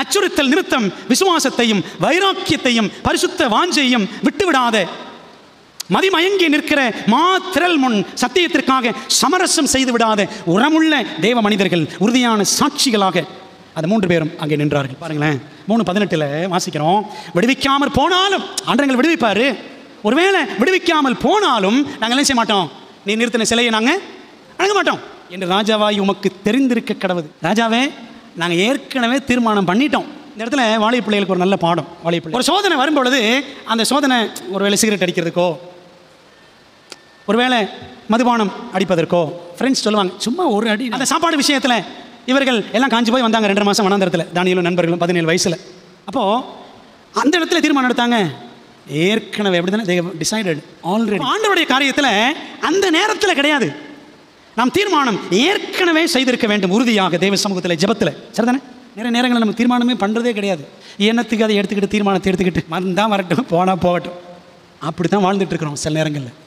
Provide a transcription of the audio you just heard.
அச்சுறுத்தல் நிமித்தம் விசுவாசத்தையும் வைராக்கியத்தையும் பரிசுத்த வாஞ்சையும் விட்டுவிடாத மதிமயங்கி நிற்கிற மாத்திரல் முன் சத்தியத்திற்காக சமரசம் செய்து விடாத உரமுள்ள தேவ மனிதர்கள் உறுதியான சாட்சிகளாக அந்த 3 பேரும் அங்கே நின்றார்கள். பாருங்களேன், 3:18 வாசிக்கிறோம். விடுவிக்காமல் போனாலும் ஆண்டவர்கள் விடுவிப்பாரு. ஒருவேளை விடுவிக்காமல் போனாலும் நாங்கள் என்ன செய்ய மாட்டோம், நீ நிறுத்தின சிலையை நாங்கள் வணங்க மாட்டோம் என்று ராஜாவாய் உமக்கு தெரிந்திருக்க கடவுது. ராஜாவே, நாங்கள் ஏற்கனவே தீர்மானம் பண்ணிட்டோம். இந்த இடத்துல வாலிப பிள்ளைகளுக்கு ஒரு நல்ல பாடம். வாலிப ஒரு சோதனை வரும்பொழுது அந்த சோதனை ஒருவேளை சிகரெட் அடிக்கிறதுக்கோ, ஒருவேளை மதுபானம் அடிப்பதற்கோ, ஃப்ரெண்ட்ஸ் சொல்லுவாங்க சும்மா ஒரு அடி. அந்த சாப்பாடு விஷயத்தில் இவர்கள் எல்லாம் காஞ்சி போய் வந்தாங்க 2 மாதம் வனாந்தரத்தில், தானியேலும் நண்பர்களும் 17 வயசில். அப்போது அந்த இடத்துல தீர்மானம் எடுத்தாங்க. ஏற்கனவே எப்படி தானே டிசைடட் ஆல்ரெடி. ஆண்டவருடைய காரியத்தில் அந்த நேரத்தில் கிடையாது. நாம் தீர்மானம் ஏற்கனவே செய்திருக்க வேண்டும் உறுதியாக தேவ சமூகத்தில் ஜெபத்தில். சரிதானே? நிறைய நேரங்களில் நம்ம தீர்மானமே பண்ணுறதே கிடையாது. எண்ணத்துக்கு அதை எடுத்துக்கிட்டு தீர்மானத்தை எடுத்துக்கிட்டு வந்தால் வரட்டும் போனால் போகட்டும் அப்படி தான் வாழ்ந்துட்டு இருக்கிறோம் சில நேரங்களில்.